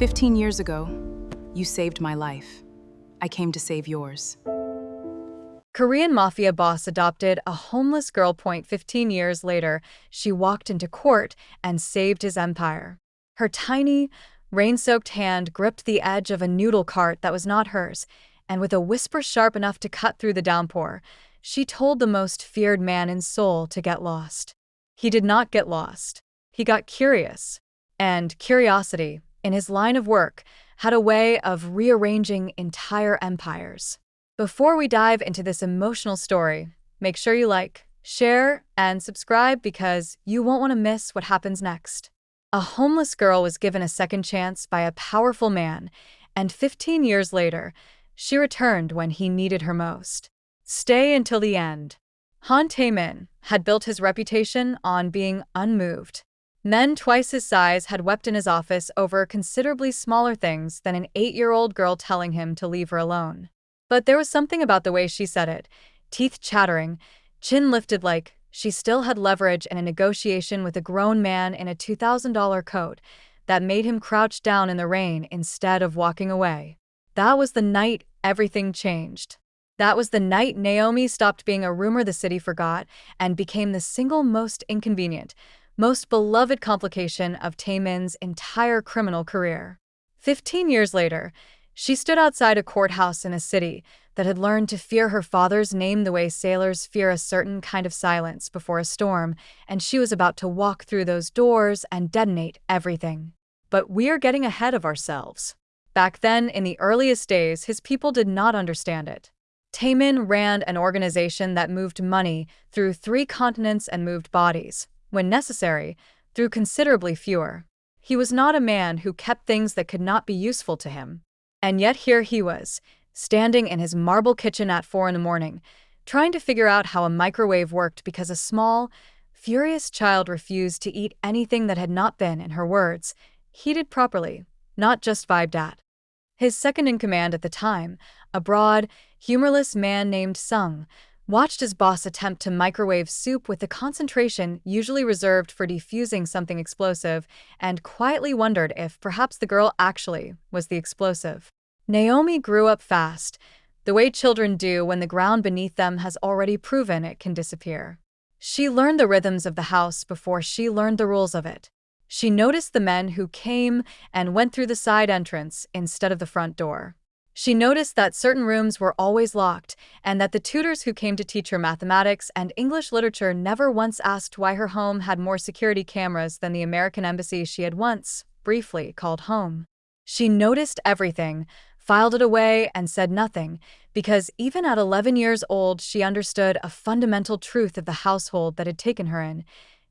15 years ago, you saved my life. I came to save yours. Korean mafia boss adopted a homeless girl. 15 years later, she walked into court and saved his empire. Her tiny, rain-soaked hand gripped the edge of a noodle cart that was not hers, and with a whisper sharp enough to cut through the downpour, she told the most feared man in Seoul to get lost. He did not get lost. He got curious. And curiosity, in his line of work, had a way of rearranging entire empires. Before we dive into this emotional story, make sure you like, share, and subscribe because you won't want to miss what happens next. A homeless girl was given a second chance by a powerful man, and 15 years later, she returned when he needed her most. Stay until the end. Han Tae-min had built his reputation on being unmoved. Men twice his size had wept in his office over considerably smaller things than an 8-year-old girl telling him to leave her alone. But there was something about the way she said it, teeth chattering, chin lifted like she still had leverage in a negotiation with a grown man in a $2,000 coat, that made him crouch down in the rain instead of walking away. That was the night everything changed. That was the night Naomi stopped being a rumor the city forgot and became the single most inconvenient, most beloved complication of Tae-min's entire criminal career. 15 years later, she stood outside a courthouse in a city that had learned to fear her father's name the way sailors fear a certain kind of silence before a storm, and she was about to walk through those doors and detonate everything. But we're getting ahead of ourselves. Back then, in the earliest days, his people did not understand it. Tae-min ran an organization that moved money through 3 continents and moved bodies, when necessary, through considerably fewer. He was not a man who kept things that could not be useful to him. And yet here he was, standing in his marble kitchen at 4 a.m, trying to figure out how a microwave worked because a small, furious child refused to eat anything that had not been, in her words, heated properly, not just vibed at. His second-in-command at the time, a broad, humorless man named Sung, watched his boss attempt to microwave soup with the concentration usually reserved for defusing something explosive, and quietly wondered if perhaps the girl actually was the explosive. Naomi grew up fast, the way children do when the ground beneath them has already proven it can disappear. She learned the rhythms of the house before she learned the rules of it. She noticed the men who came and went through the side entrance instead of the front door. She noticed that certain rooms were always locked, and that the tutors who came to teach her mathematics and English literature never once asked why her home had more security cameras than the American embassy she had once, briefly, called home. She noticed everything, filed it away, and said nothing, because even at 11 years old she understood a fundamental truth of the household that had taken her in.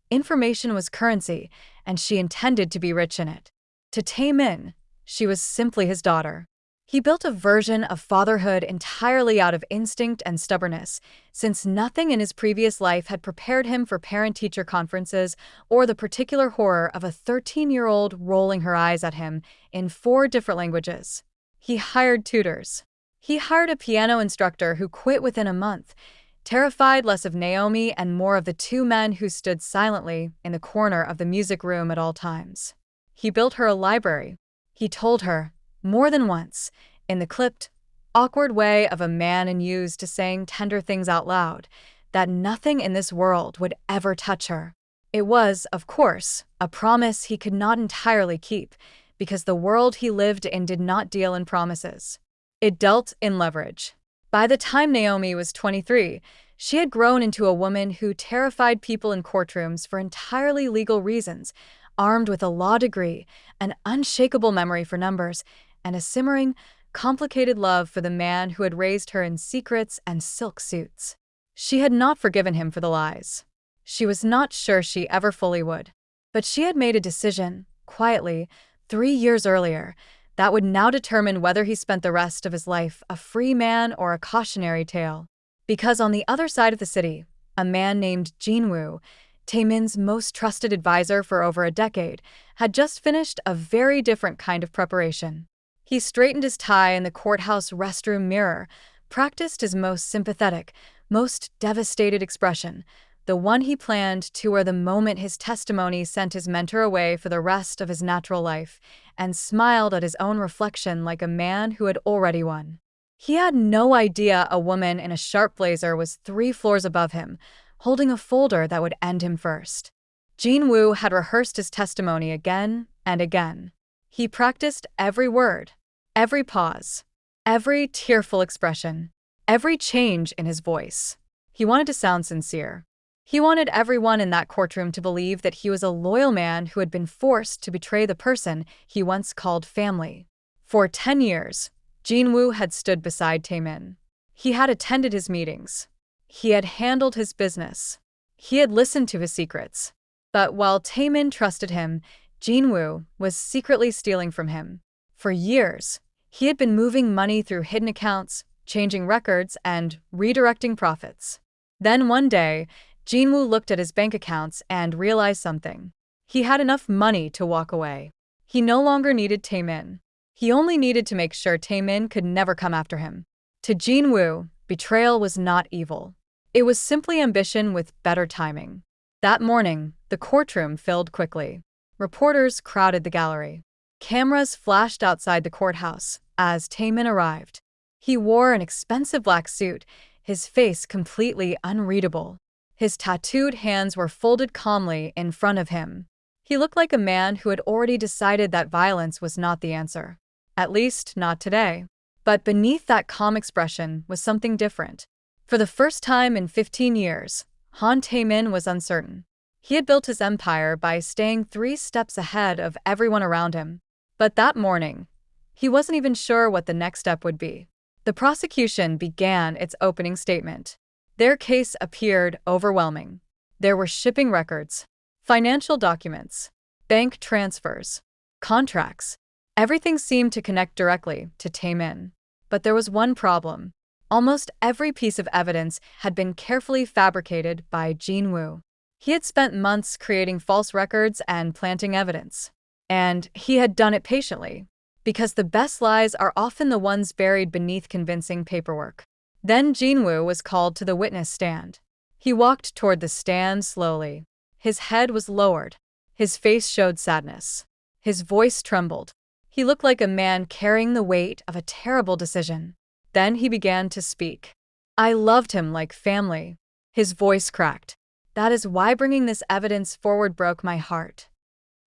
Information was currency, and she intended to be rich in it. To Tae-min, she was simply his daughter. He built a version of fatherhood entirely out of instinct and stubbornness, since nothing in his previous life had prepared him for parent-teacher conferences or the particular horror of a 13-year-old rolling her eyes at him in 4 different languages. He hired tutors. He hired a piano instructor who quit within a month, terrified less of Naomi and more of the 2 men who stood silently in the corner of the music room at all times. He built her a library. He told her, more than once, in the clipped, awkward way of a man used to saying tender things out loud, that nothing in this world would ever touch her. It was, of course, a promise he could not entirely keep, because the world he lived in did not deal in promises. It dealt in leverage. By the time Naomi was 23, she had grown into a woman who terrified people in courtrooms for entirely legal reasons, armed with a law degree, an unshakable memory for numbers, and a simmering, complicated love for the man who had raised her in secrets and silk suits. She had not forgiven him for the lies. She was not sure she ever fully would. But she had made a decision, quietly, 3 years earlier, that would now determine whether he spent the rest of his life a free man or a cautionary tale. Because on the other side of the city, a man named Jinwoo, Tae-min's most trusted advisor for over a decade, had just finished a very different kind of preparation. He straightened his tie in the courthouse restroom mirror, practiced his most sympathetic, most devastated expression, the one he planned to, or the moment his testimony sent his mentor away for the rest of his natural life, and smiled at his own reflection like a man who had already won. He had no idea a woman in a sharp blazer was 3 floors above him, holding a folder that would end him first. Jin-woo had rehearsed his testimony again and again. He practiced every word, every pause, every tearful expression, every change in his voice. He wanted to sound sincere. He wanted everyone in that courtroom to believe that he was a loyal man who had been forced to betray the person he once called family. For 10 years, Jin-woo had stood beside Taemin. He had attended his meetings. He had handled his business. He had listened to his secrets. But while Taemin trusted him, Jin-woo was secretly stealing from him. For years, he had been moving money through hidden accounts, changing records, and redirecting profits. Then one day, Jin-woo looked at his bank accounts and realized something. He had enough money to walk away. He no longer needed Taemin. He only needed to make sure Taemin could never come after him. To Jin-woo, betrayal was not evil. It was simply ambition with better timing. That morning, the courtroom filled quickly. Reporters crowded the gallery. Cameras flashed outside the courthouse as Taemin arrived. He wore an expensive black suit, his face completely unreadable. His tattooed hands were folded calmly in front of him. He looked like a man who had already decided that violence was not the answer. At least, not today. But beneath that calm expression was something different. For the first time in 15 years, Han Taemin was uncertain. He had built his empire by staying 3 steps ahead of everyone around him. But that morning, he wasn't even sure what the next step would be. The prosecution began its opening statement. Their case appeared overwhelming. There were shipping records, financial documents, bank transfers, contracts. Everything seemed to connect directly to Taemin. But there was one problem. Almost every piece of evidence had been carefully fabricated by Jin-woo. He had spent months creating false records and planting evidence. And he had done it patiently, because the best lies are often the ones buried beneath convincing paperwork. Then Jin-woo was called to the witness stand. He walked toward the stand slowly. His head was lowered. His face showed sadness. His voice trembled. He looked like a man carrying the weight of a terrible decision. Then he began to speak. I loved him like family. His voice cracked. That is why bringing this evidence forward broke my heart.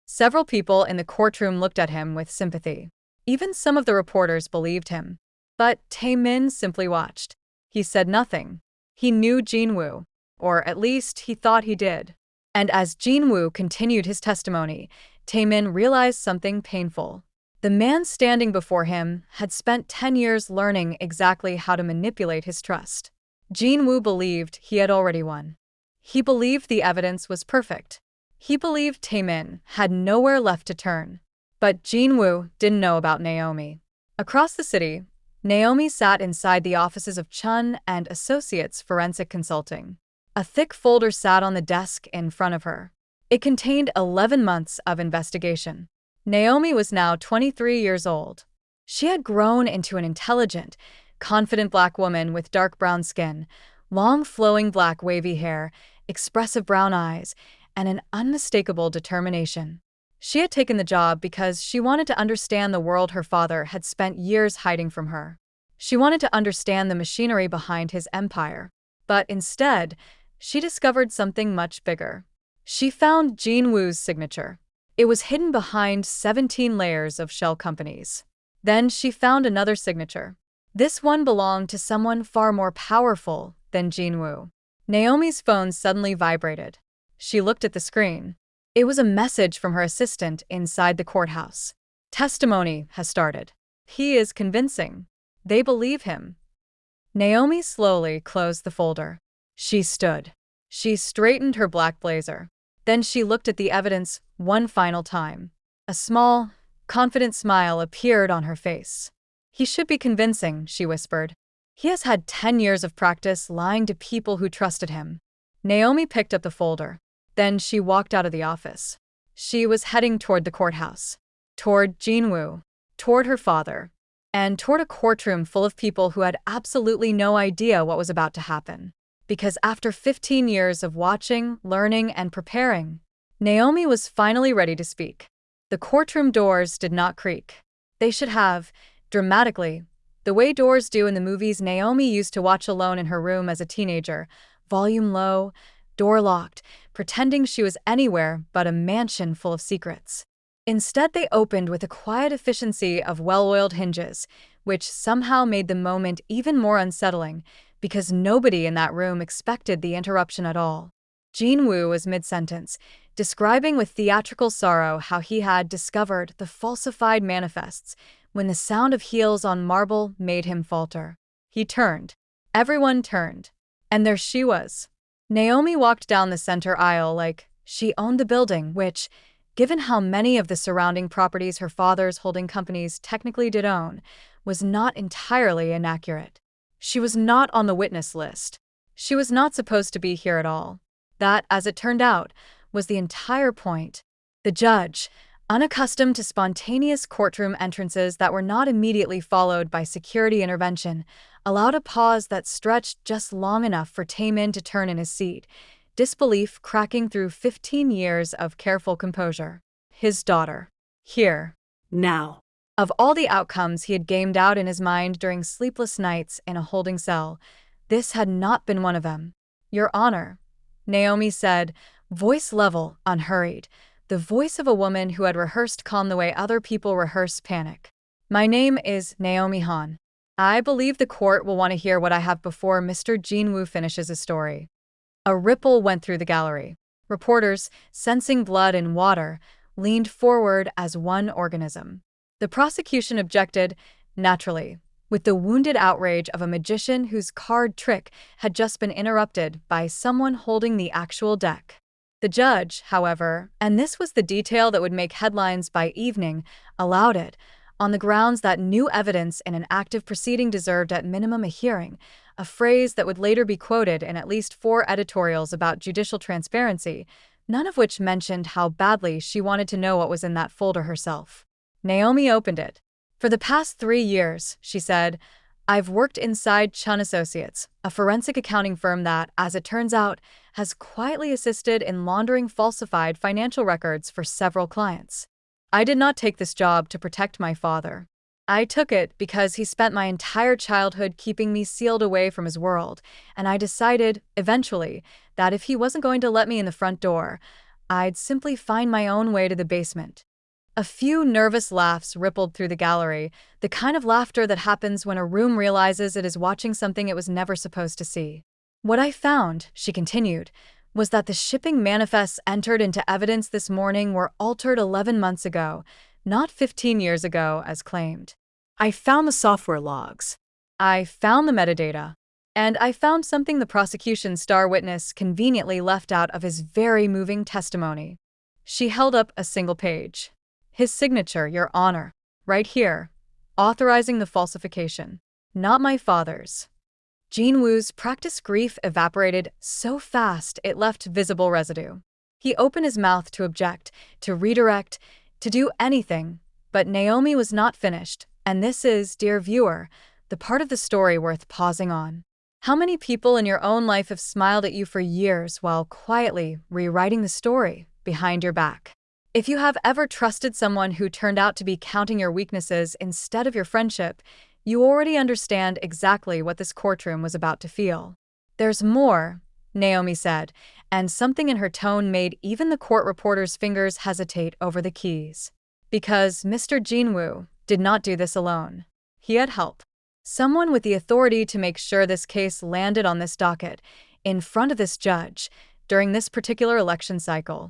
Several people in the courtroom looked at him with sympathy. Even some of the reporters believed him. But Taemin simply watched. He said nothing. He knew Jin-woo, or at least he thought he did. And as Jin-woo continued his testimony, Taemin realized something painful. The man standing before him had spent 10 years learning exactly how to manipulate his trust. Jin-woo believed he had already won. He believed the evidence was perfect. He believed Taemin had nowhere left to turn. But Jin-woo didn't know about Naomi. Across the city, Naomi sat inside the offices of Chun and Associates Forensic Consulting. A thick folder sat on the desk in front of her. It contained 11 months of investigation. Naomi was now 23 years old. She had grown into an intelligent, confident black woman with dark brown skin, long flowing black wavy hair, expressive brown eyes, and an unmistakable determination. She had taken the job because she wanted to understand the world her father had spent years hiding from her. She wanted to understand the machinery behind his empire. But instead, she discovered something much bigger. She found Jin-woo's signature. It was hidden behind 17 layers of shell companies. Then she found another signature. This one belonged to someone far more powerful than Jin-woo. Naomi's phone suddenly vibrated. She looked at the screen. It was a message from her assistant inside the courthouse. Testimony has started. He is convincing. They believe him. Naomi slowly closed the folder. She stood. She straightened her black blazer. Then she looked at the evidence one final time. A small, confident smile appeared on her face. He should be convincing, she whispered. He has had 10 years of practice lying to people who trusted him. Naomi picked up the folder. Then she walked out of the office. She was heading toward the courthouse, toward Jin-woo, toward her father, and toward a courtroom full of people who had absolutely no idea what was about to happen. Because after 15 years of watching, learning, and preparing, Naomi was finally ready to speak. The courtroom doors did not creak. They should have, dramatically, the way doors do in the movies Naomi used to watch alone in her room as a teenager, volume low, door locked, pretending she was anywhere but a mansion full of secrets. Instead, they opened with a quiet efficiency of well-oiled hinges, which somehow made the moment even more unsettling, because nobody in that room expected the interruption at all. Jin-woo was mid-sentence, describing with theatrical sorrow how he had discovered the falsified manifests when the sound of heels on marble made him falter. He turned. Everyone turned. And there she was. Naomi walked down the center aisle like she owned the building, which, given how many of the surrounding properties her father's holding companies technically did own, was not entirely inaccurate. She was not on the witness list. She was not supposed to be here at all. That, as it turned out, was the entire point. The judge, unaccustomed to spontaneous courtroom entrances that were not immediately followed by security intervention, allowed a pause that stretched just long enough for Taemin to turn in his seat, disbelief cracking through 15 years of careful composure. His daughter. Here. Now. Of all the outcomes he had gamed out in his mind during sleepless nights in a holding cell, this had not been one of them. Your Honor, Naomi said, voice level, unhurried, the voice of a woman who had rehearsed calm the way other people rehearse panic. My name is Naomi Han. I believe the court will want to hear what I have before Mr. Jin-woo finishes his story. A ripple went through the gallery. Reporters, sensing blood in water, leaned forward as one organism. The prosecution objected, naturally, with the wounded outrage of a magician whose card trick had just been interrupted by someone holding the actual deck. The judge, however, and this was the detail that would make headlines by evening, allowed it, on the grounds that new evidence in an active proceeding deserved at minimum a hearing, a phrase that would later be quoted in at least 4 editorials about judicial transparency, none of which mentioned how badly she wanted to know what was in that folder herself. Naomi opened it. For the past 3 years, she said, I've worked inside Chun Associates, a forensic accounting firm that, as it turns out, has quietly assisted in laundering falsified financial records for several clients. I did not take this job to protect my father. I took it because he spent my entire childhood keeping me sealed away from his world, and I decided, eventually, that if he wasn't going to let me in the front door, I'd simply find my own way to the basement. A few nervous laughs rippled through the gallery, the kind of laughter that happens when a room realizes it is watching something it was never supposed to see. What I found, she continued, was that the shipping manifests entered into evidence this morning were altered 11 months ago, not 15 years ago, as claimed. I found the software logs. I found the metadata. And I found something the prosecution's star witness conveniently left out of his very moving testimony. She held up a single page. His signature, Your Honor, right here, authorizing the falsification. Not my father's. Jin-woo's practiced grief evaporated so fast it left visible residue. He opened his mouth to object, to redirect, to do anything, but Naomi was not finished, and this is, dear viewer, the part of the story worth pausing on. How many people in your own life have smiled at you for years while quietly rewriting the story behind your back? If you have ever trusted someone who turned out to be counting your weaknesses instead of your friendship, you already understand exactly what this courtroom was about to feel. There's more, Naomi said, and something in her tone made even the court reporter's fingers hesitate over the keys. Because Mr. Jin-woo did not do this alone. He had help. Someone with the authority to make sure this case landed on this docket, in front of this judge, during this particular election cycle.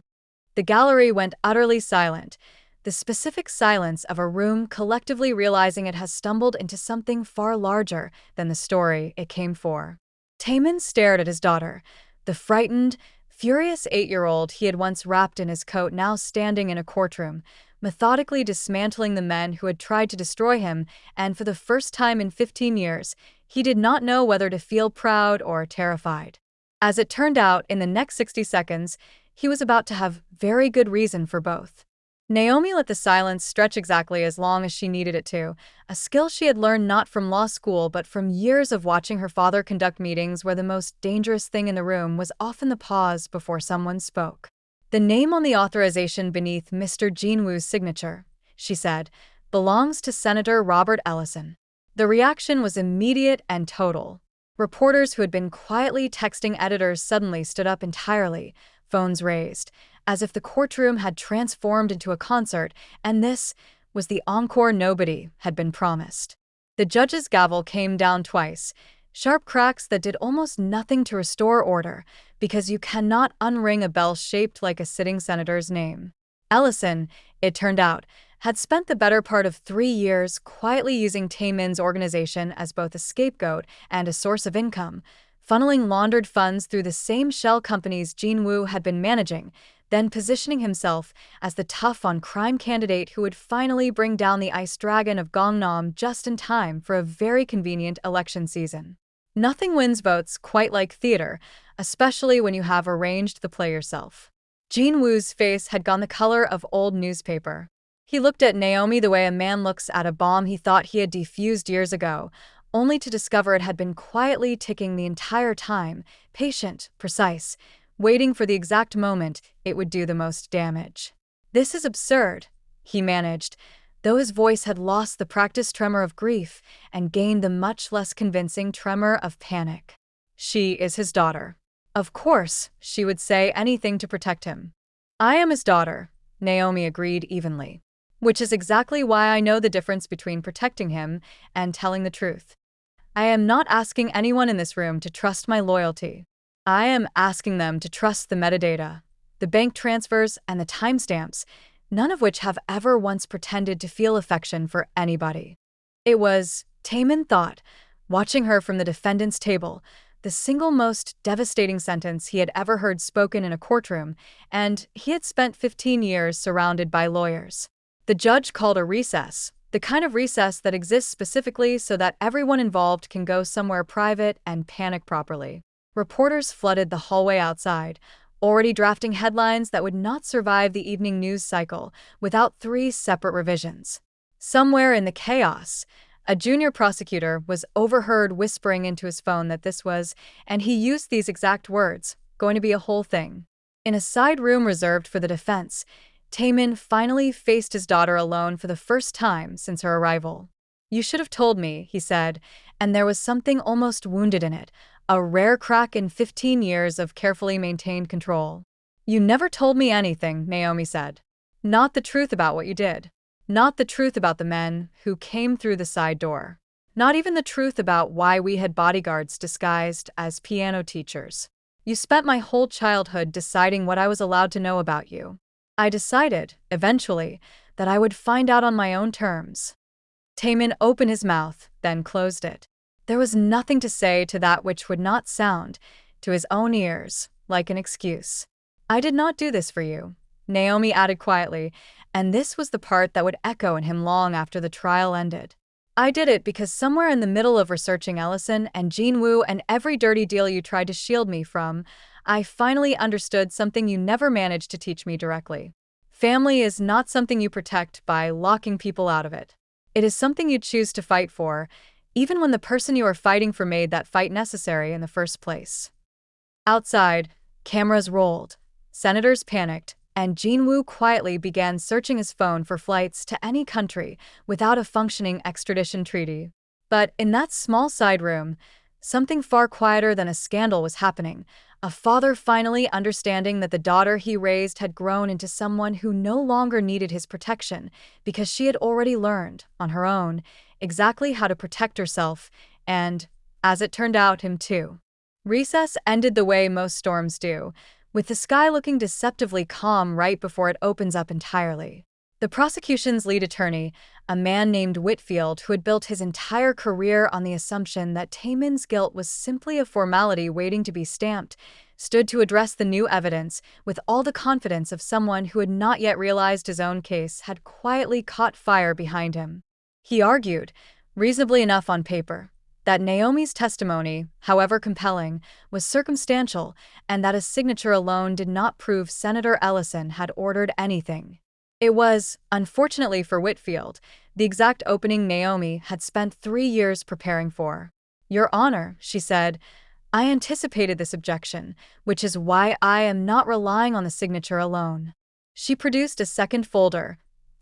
The gallery went utterly silent, the specific silence of a room collectively realizing it has stumbled into something far larger than the story it came for. Taemin stared at his daughter, the frightened, furious 8-year-old he had once wrapped in his coat now standing in a courtroom, methodically dismantling the men who had tried to destroy him, and for the first time in 15 years, he did not know whether to feel proud or terrified. As it turned out, in the next 60 seconds, he was about to have very good reason for both. Naomi let the silence stretch exactly as long as she needed it to, a skill she had learned not from law school but from years of watching her father conduct meetings where the most dangerous thing in the room was often the pause before someone spoke. "The name on the authorization beneath Mr. Jinwoo's signature," she said, "belongs to Senator Robert Ellison." The reaction was immediate and total. Reporters who had been quietly texting editors suddenly stood up entirely, phones raised, as if the courtroom had transformed into a concert, and this was the encore nobody had been promised. The judge's gavel came down twice, sharp cracks that did almost nothing to restore order, because you cannot unring a bell shaped like a sitting senator's name. Ellison, it turned out, had spent the better part of 3 years quietly using Taemin's organization as both a scapegoat and a source of income, funneling laundered funds through the same shell companies Jinwoo had been managing, then positioning himself as the tough-on-crime candidate who would finally bring down the ice dragon of Gangnam just in time for a very convenient election season. Nothing wins votes quite like theater, especially when you have arranged the play yourself. Jinwoo's face had gone the color of old newspaper. He looked at Naomi the way a man looks at a bomb he thought he had defused years ago, only to discover it had been quietly ticking the entire time, patient, precise, waiting for the exact moment it would do the most damage. "This is absurd," he managed, though his voice had lost the practiced tremor of grief and gained the much less convincing tremor of panic. "She is his daughter. Of course, she would say anything to protect him." "I am his daughter," Naomi agreed evenly. "Which is exactly why I know the difference between protecting him and telling the truth. I am not asking anyone in this room to trust my loyalty. I am asking them to trust the metadata, the bank transfers, and the timestamps, none of which have ever once pretended to feel affection for anybody." It was, Taemin thought, watching her from the defendant's table, the single most devastating sentence he had ever heard spoken in a courtroom, and he had spent 15 years surrounded by lawyers. The judge called a recess, the kind of recess that exists specifically so that everyone involved can go somewhere private and panic properly. Reporters flooded the hallway outside, already drafting headlines that would not survive the evening news cycle without 3 separate revisions. Somewhere in the chaos, a junior prosecutor was overheard whispering into his phone that this was, and he used these exact words, going to be a whole thing. In a side room reserved for the defense, Taemin finally faced his daughter alone for the first time since her arrival. "You should have told me," he said, and there was something almost wounded in it, a rare crack in 15 years of carefully maintained control. "You never told me anything," Naomi said. "Not the truth about what you did. Not the truth about the men who came through the side door. Not even the truth about why we had bodyguards disguised as piano teachers. You spent my whole childhood deciding what I was allowed to know about you. I decided, eventually, that I would find out on my own terms." Taemin opened his mouth, then closed it. There was nothing to say to that which would not sound, to his own ears, like an excuse. "I did not do this for you," Naomi added quietly, and this was the part that would echo in him long after the trial ended. "I did it because somewhere in the middle of researching Ellison and Jinwoo and every dirty deal you tried to shield me from, I finally understood something you never managed to teach me directly. Family is not something you protect by locking people out of it. It is something you choose to fight for, even when the person you are fighting for made that fight necessary in the first place." Outside, cameras rolled, senators panicked, and Jinwoo quietly began searching his phone for flights to any country without a functioning extradition treaty. But in that small side room, something far quieter than a scandal was happening, a father finally understanding that the daughter he raised had grown into someone who no longer needed his protection because she had already learned, on her own, exactly how to protect herself and, as it turned out, him too. Recess ended the way most storms do, with the sky looking deceptively calm right before it opens up entirely. The prosecution's lead attorney, a man named Whitfield who had built his entire career on the assumption that Taemin's guilt was simply a formality waiting to be stamped, stood to address the new evidence with all the confidence of someone who had not yet realized his own case had quietly caught fire behind him. He argued, reasonably enough on paper, that Naomi's testimony, however compelling, was circumstantial and that a signature alone did not prove Senator Ellison had ordered anything. It was, unfortunately for Whitfield, the exact opening Naomi had spent 3 years preparing for. "Your Honor," she said, "I anticipated this objection, which is why I am not relying on the signature alone." She produced a second folder,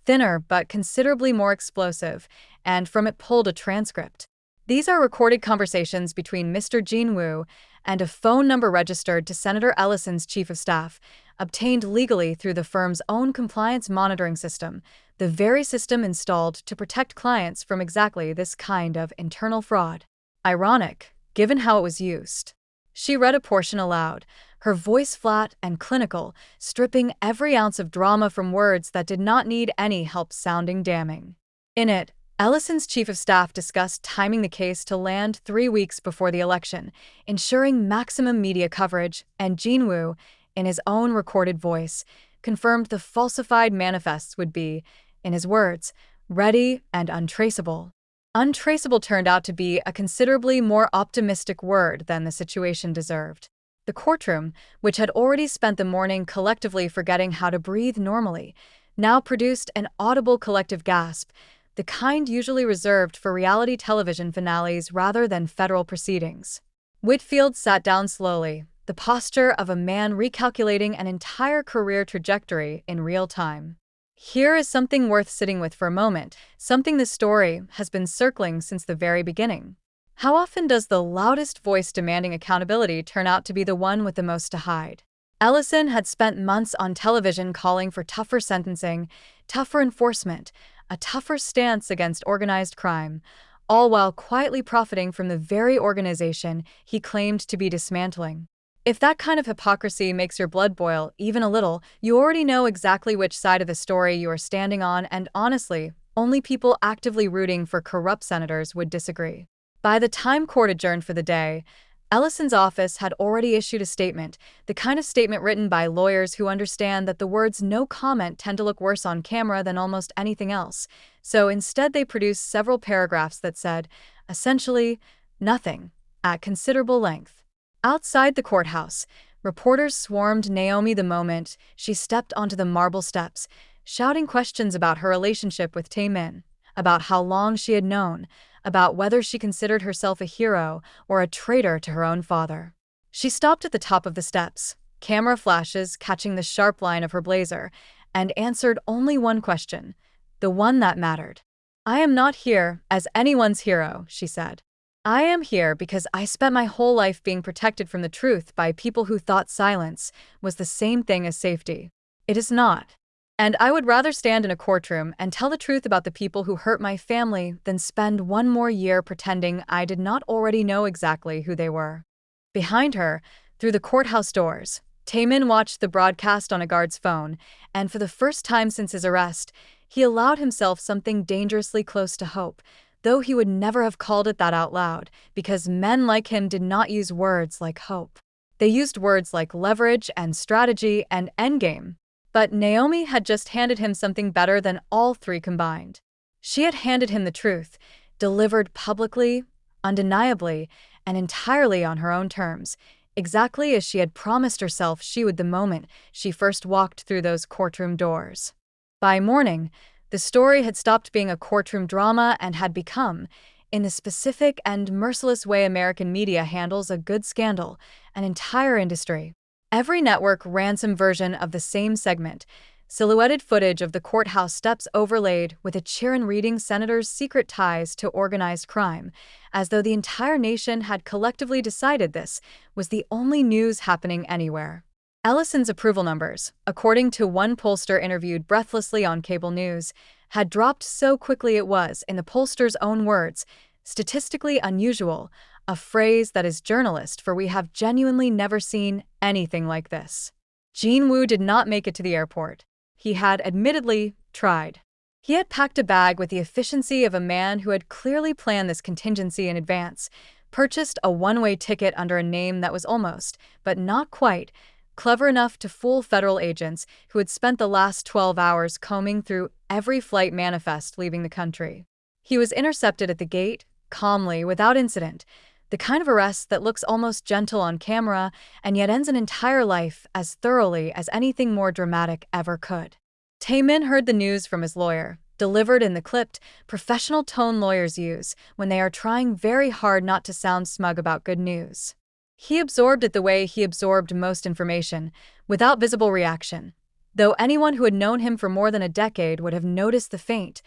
thinner but considerably more explosive, and from it pulled a transcript. These are recorded conversations between Mr. Jinwoo and a phone number registered to Senator Ellison's chief of staff, obtained legally through the firm's own compliance monitoring system, the very system installed to protect clients from exactly this kind of internal fraud. Ironic, given how it was used. She read a portion aloud, her voice flat and clinical, stripping every ounce of drama from words that did not need any help sounding damning. In it, Ellison's chief of staff discussed timing the case to land 3 weeks before the election, ensuring maximum media coverage, and Jinwoo, in his own recorded voice, confirmed the falsified manifests would be, in his words, ready and untraceable. Untraceable turned out to be a considerably more optimistic word than the situation deserved. The courtroom, which had already spent the morning collectively forgetting how to breathe normally, now produced an audible collective gasp, the kind usually reserved for reality television finales rather than federal proceedings. Whitfield sat down slowly, the posture of a man recalculating an entire career trajectory in real time. Here is something worth sitting with for a moment, something the story has been circling since the very beginning. How often does the loudest voice demanding accountability turn out to be the one with the most to hide? Ellison had spent months on television calling for tougher sentencing, tougher enforcement, a tougher stance against organized crime, all while quietly profiting from the very organization he claimed to be dismantling. If that kind of hypocrisy makes your blood boil even a little, you already know exactly which side of the story you are standing on, and honestly, only people actively rooting for corrupt senators would disagree. By the time court adjourned for the day, Ellison's office had already issued a statement, the kind of statement written by lawyers who understand that the words "no comment" tend to look worse on camera than almost anything else. So instead they produced several paragraphs that said, essentially, nothing, at considerable length. Outside the courthouse, reporters swarmed Naomi the moment she stepped onto the marble steps, shouting questions about her relationship with Taemin, about how long she had known, about whether she considered herself a hero or a traitor to her own father. She stopped at the top of the steps, camera flashes catching the sharp line of her blazer, and answered only one question, the one that mattered. "I am not here as anyone's hero," she said. "I am here because I spent my whole life being protected from the truth by people who thought silence was the same thing as safety. It is not. And I would rather stand in a courtroom and tell the truth about the people who hurt my family than spend one more year pretending I did not already know exactly who they were." Behind her, through the courthouse doors, Taemin watched the broadcast on a guard's phone, and for the first time since his arrest, he allowed himself something dangerously close to hope, though he would never have called it that out loud, because men like him did not use words like hope. They used words like leverage and strategy and endgame. But Naomi had just handed him something better than all three combined. She had handed him the truth, delivered publicly, undeniably, and entirely on her own terms, exactly as she had promised herself she would the moment she first walked through those courtroom doors. By morning, the story had stopped being a courtroom drama and had become, in the specific and merciless way American media handles a good scandal, an entire industry. Every network ran some version of the same segment, silhouetted footage of the courthouse steps overlaid with a cheer reading senators' secret ties to organized crime, as though the entire nation had collectively decided this was the only news happening anywhere. Ellison's approval numbers, according to one pollster interviewed breathlessly on cable news, had dropped so quickly it was, in the pollster's own words, statistically unusual, a phrase that is journalist, for we have genuinely never seen anything like this. Jinwoo did not make it to the airport. He had admittedly tried. He had packed a bag with the efficiency of a man who had clearly planned this contingency in advance, purchased a one-way ticket under a name that was almost, but not quite, clever enough to fool federal agents who had spent the last 12 hours combing through every flight manifest leaving the country. He was intercepted at the gate, calmly, without incident, the kind of arrest that looks almost gentle on camera and yet ends an entire life as thoroughly as anything more dramatic ever could. Taemin heard the news from his lawyer, delivered in the clipped, professional tone lawyers use when they are trying very hard not to sound smug about good news. He absorbed it the way he absorbed most information, without visible reaction, though anyone who had known him for more than a decade would have noticed the faint,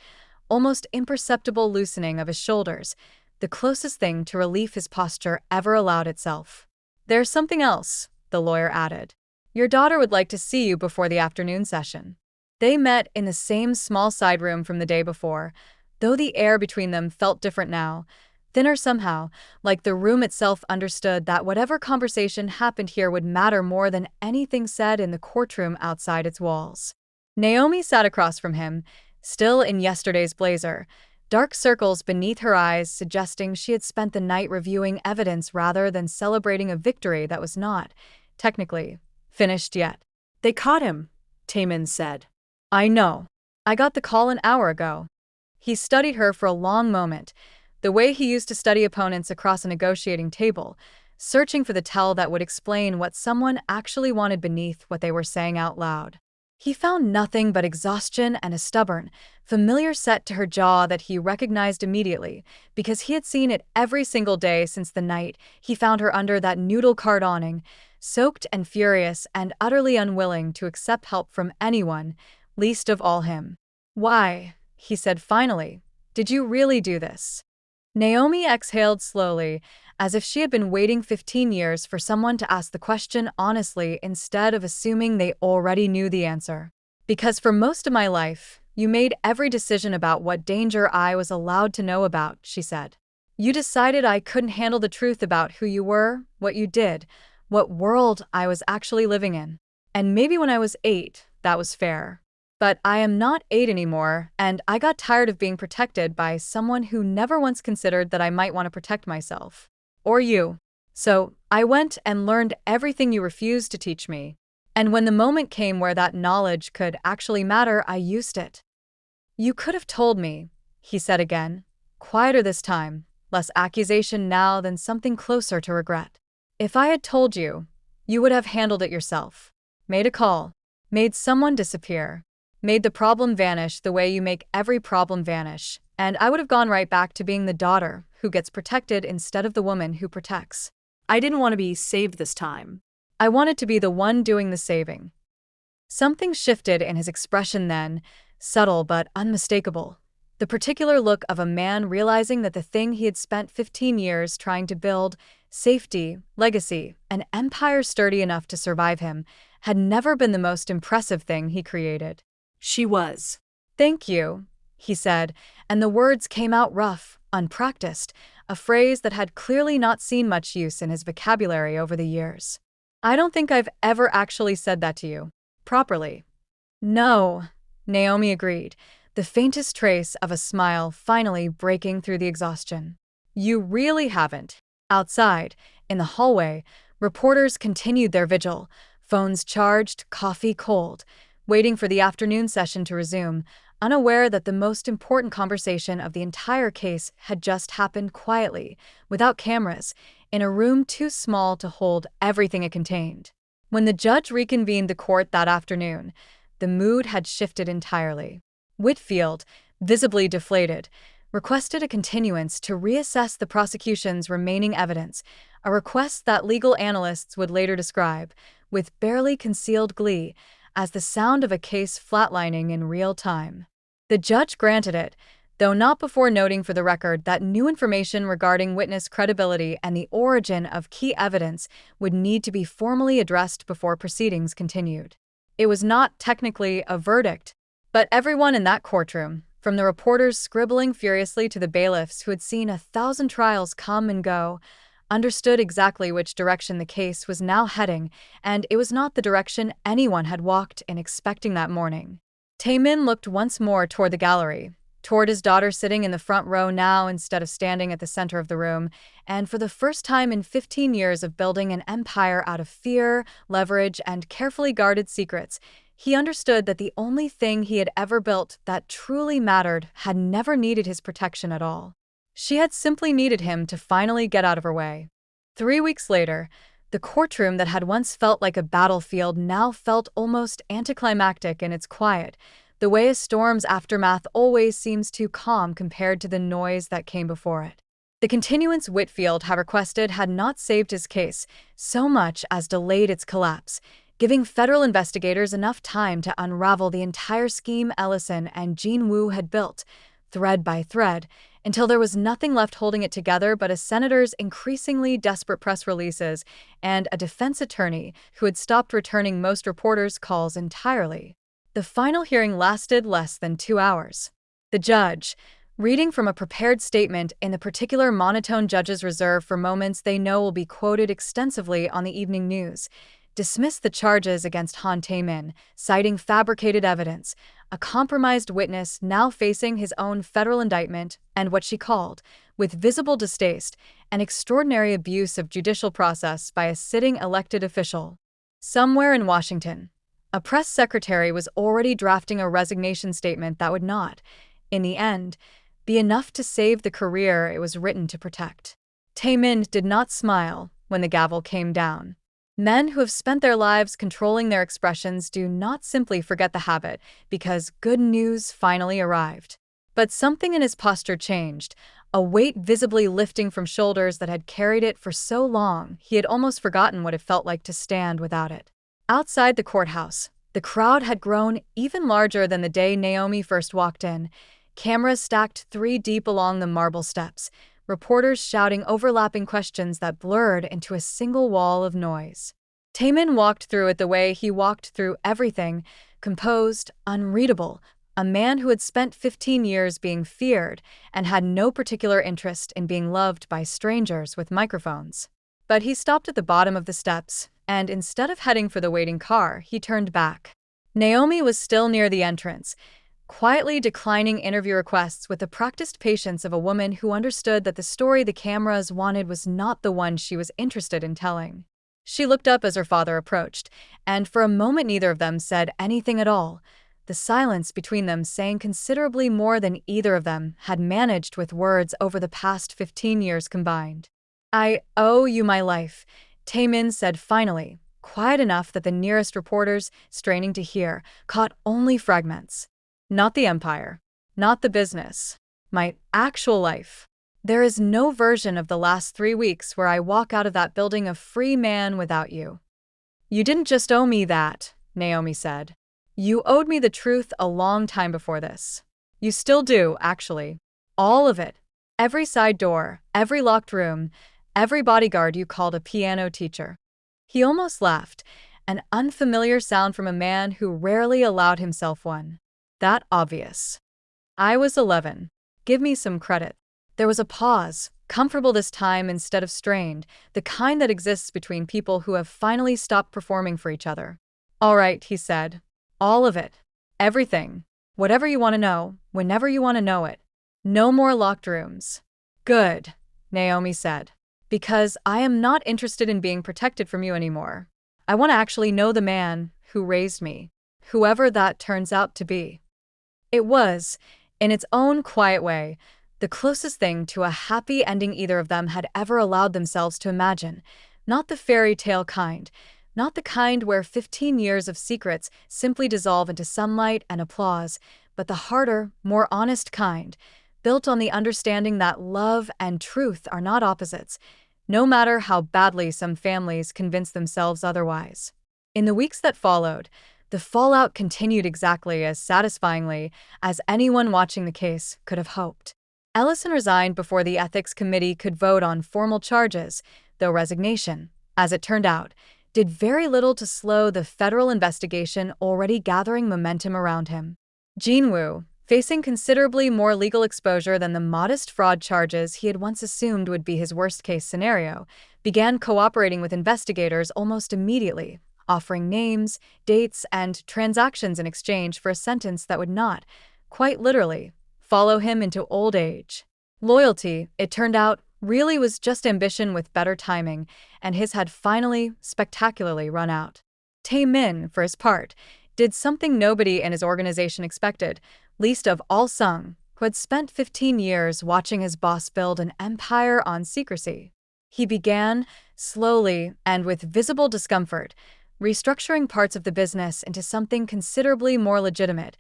almost imperceptible loosening of his shoulders, the closest thing to relief his posture ever allowed itself. "There's something else," the lawyer added. "Your daughter would like to see you before the afternoon session." They met in the same small side room from the day before, though the air between them felt different now, thinner somehow, like the room itself understood that whatever conversation happened here would matter more than anything said in the courtroom outside its walls. Naomi sat across from him, still in yesterday's blazer, dark circles beneath her eyes suggesting she had spent the night reviewing evidence rather than celebrating a victory that was not, technically, finished yet. They caught him, Taemin said. "I know. I got the call an hour ago." He studied her for a long moment, the way he used to study opponents across a negotiating table, searching for the tell that would explain what someone actually wanted beneath what they were saying out loud. He found nothing but exhaustion and a stubborn, familiar set to her jaw that he recognized immediately, because he had seen it every single day since the night he found her under that noodle card awning, soaked and furious and utterly unwilling to accept help from anyone, least of all him. "Why," he said finally, "did you really do this?" Naomi exhaled slowly, as if she had been waiting 15 years for someone to ask the question honestly instead of assuming they already knew the answer. "Because for most of my life, you made every decision about what danger I was allowed to know about," she said. "You decided I couldn't handle the truth about who you were, what you did, what world I was actually living in. And maybe when I was 8, that was fair. But I am not 8 anymore, and I got tired of being protected by someone who never once considered that I might want to protect myself. Or you. So I went and learned everything you refused to teach me. And when the moment came where that knowledge could actually matter, I used it." "You could have told me," he said again, quieter this time, less accusation now than something closer to regret. "If I had told you, you would have handled it yourself. Made a call. Made someone disappear. Made the problem vanish the way you make every problem vanish, and I would have gone right back to being the daughter who gets protected instead of the woman who protects. I didn't want to be saved this time. I wanted to be the one doing the saving." Something shifted in his expression then, subtle but unmistakable. The particular look of a man realizing that the thing he had spent 15 years trying to build, safety, legacy, an empire sturdy enough to survive him, had never been the most impressive thing he created. She was. "Thank you," he said, and the words came out rough, unpracticed, a phrase that had clearly not seen much use in his vocabulary over the years. "I don't think I've ever actually said that to you. Properly." "No," Naomi agreed, the faintest trace of a smile finally breaking through the exhaustion. "You really haven't." Outside, in the hallway, reporters continued their vigil, phones charged, coffee cold, waiting for the afternoon session to resume, unaware that the most important conversation of the entire case had just happened quietly, without cameras, in a room too small to hold everything it contained. When the judge reconvened the court that afternoon, the mood had shifted entirely. Whitfield, visibly deflated, requested a continuance to reassess the prosecution's remaining evidence, a request that legal analysts would later describe, with barely concealed glee, as the sound of a case flatlining in real time. The judge granted it, though not before noting for the record that new information regarding witness credibility and the origin of key evidence would need to be formally addressed before proceedings continued. It was not technically a verdict, but everyone in that courtroom, from the reporters scribbling furiously to the bailiffs who had seen 1,000 trials come and go, understood exactly which direction the case was now heading, and it was not the direction anyone had walked in expecting that morning. Taemin looked once more toward the gallery, toward his daughter sitting in the front row now instead of standing at the center of the room, and for the first time in 15 years of building an empire out of fear, leverage, and carefully guarded secrets, he understood that the only thing he had ever built that truly mattered had never needed his protection at all. She had simply needed him to finally get out of her way. 3 weeks later, the courtroom that had once felt like a battlefield now felt almost anticlimactic in its quiet, the way a storm's aftermath always seems too calm compared to the noise that came before it. The continuance Whitfield had requested had not saved his case so much as delayed its collapse, giving federal investigators enough time to unravel the entire scheme Ellison and Jean Woo had built, thread by thread, until there was nothing left holding it together but a senator's increasingly desperate press releases and a defense attorney who had stopped returning most reporters' calls entirely. The final hearing lasted less than 2 hours. The judge, reading from a prepared statement in the particular monotone judges reserve for moments they know will be quoted extensively on the evening news, dismissed the charges against Han Tae-min, citing fabricated evidence, a compromised witness now facing his own federal indictment, and what she called, with visible distaste, an extraordinary abuse of judicial process by a sitting elected official. Somewhere in Washington, a press secretary was already drafting a resignation statement that would not, in the end, be enough to save the career it was written to protect. Tae-min did not smile when the gavel came down. Men who have spent their lives controlling their expressions do not simply forget the habit because good news finally arrived. But something in his posture changed, a weight visibly lifting from shoulders that had carried it for so long he had almost forgotten what it felt like to stand without it. Outside the courthouse, the crowd had grown even larger than the day Naomi first walked in, cameras stacked 3 deep along the marble steps, reporters shouting overlapping questions that blurred into a single wall of noise. Tae-min walked through it the way he walked through everything, composed, unreadable, a man who had spent 15 years being feared and had no particular interest in being loved by strangers with microphones. But he stopped at the bottom of the steps, and instead of heading for the waiting car, he turned back. Naomi was still near the entrance, quietly declining interview requests with the practiced patience of a woman who understood that the story the cameras wanted was not the one she was interested in telling. She looked up as her father approached, and for a moment neither of them said anything at all, the silence between them saying considerably more than either of them had managed with words over the past 15 years combined. "I owe you my life," Tae-min said finally, quiet enough that the nearest reporters, straining to hear, caught only fragments. "Not the empire. Not the business. My actual life. There is no version of the last 3 weeks where I walk out of that building a free man without you." "You didn't just owe me that," Naomi said. "You owed me the truth a long time before this. You still do, actually. All of it. Every side door, every locked room, every bodyguard you called a piano teacher." He almost laughed, an unfamiliar sound from a man who rarely allowed himself one. "That obvious. I was 11. Give me some credit." There was a pause, comfortable this time instead of strained, the kind that exists between people who have finally stopped performing for each other. "All right," he said. "All of it. Everything. Whatever you want to know, whenever you want to know it. No more locked rooms." "Good," Naomi said. "Because I am not interested in being protected from you anymore. I want to actually know the man who raised me, whoever that turns out to be." It was, in its own quiet way, the closest thing to a happy ending either of them had ever allowed themselves to imagine, not the fairy tale kind, not the kind where 15 years of secrets simply dissolve into sunlight and applause, but the harder, more honest kind, built on the understanding that love and truth are not opposites, no matter how badly some families convince themselves otherwise. In the weeks that followed, the fallout continued exactly as satisfyingly as anyone watching the case could have hoped. Ellison resigned before the ethics committee could vote on formal charges, though resignation, as it turned out, did very little to slow the federal investigation already gathering momentum around him. Jean Woo, facing considerably more legal exposure than the modest fraud charges he had once assumed would be his worst-case scenario, began cooperating with investigators almost immediately, offering names, dates, and transactions in exchange for a sentence that would not, quite literally, follow him into old age. Loyalty, it turned out, really was just ambition with better timing, and his had finally, spectacularly run out. Tae-min, for his part, did something nobody in his organization expected, least of all Sung, who had spent 15 years watching his boss build an empire on secrecy. He began, slowly and with visible discomfort, restructuring parts of the business into something considerably more legitimate,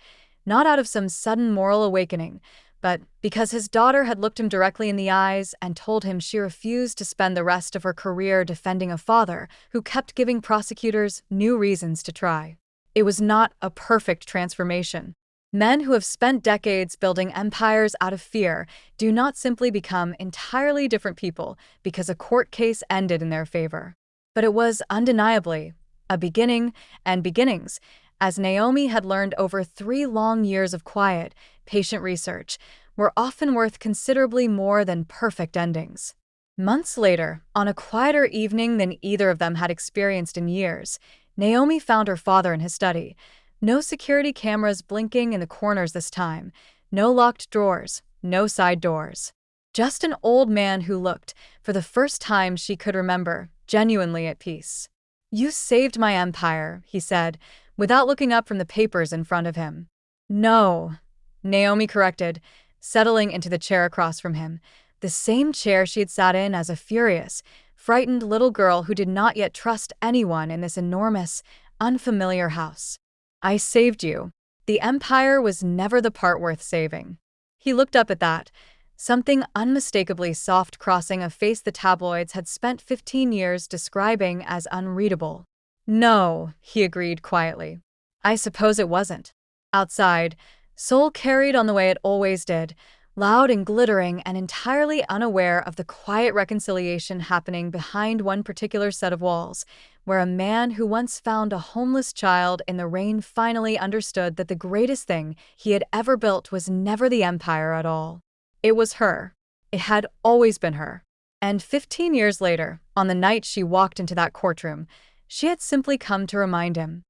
not out of some sudden moral awakening, but because his daughter had looked him directly in the eyes and told him she refused to spend the rest of her career defending a father who kept giving prosecutors new reasons to try. It was not a perfect transformation. Men who have spent decades building empires out of fear do not simply become entirely different people because a court case ended in their favor. But it was undeniably a beginning and beginnings, as Naomi had learned over 3 long years of quiet, patient research, were often worth considerably more than perfect endings. Months later, on a quieter evening than either of them had experienced in years, Naomi found her father in his study. No security cameras blinking in the corners this time, no locked drawers, no side doors. Just an old man who looked, for the first time she could remember, genuinely at peace. "You saved my empire," he said, without looking up from the papers in front of him. "No," Naomi corrected, settling into the chair across from him, the same chair she had sat in as a furious, frightened little girl who did not yet trust anyone in this enormous, unfamiliar house. "I saved you. The empire was never the part worth saving." He looked up at that, something unmistakably soft crossing a face the tabloids had spent 15 years describing as unreadable. "No," he agreed quietly. "I suppose it wasn't." Outside, Seoul carried on the way it always did, loud and glittering and entirely unaware of the quiet reconciliation happening behind one particular set of walls, where a man who once found a homeless child in the rain finally understood that the greatest thing he had ever built was never the empire at all. It was her. It had always been her. And 15 years later, on the night she walked into that courtroom, she had simply come to remind him,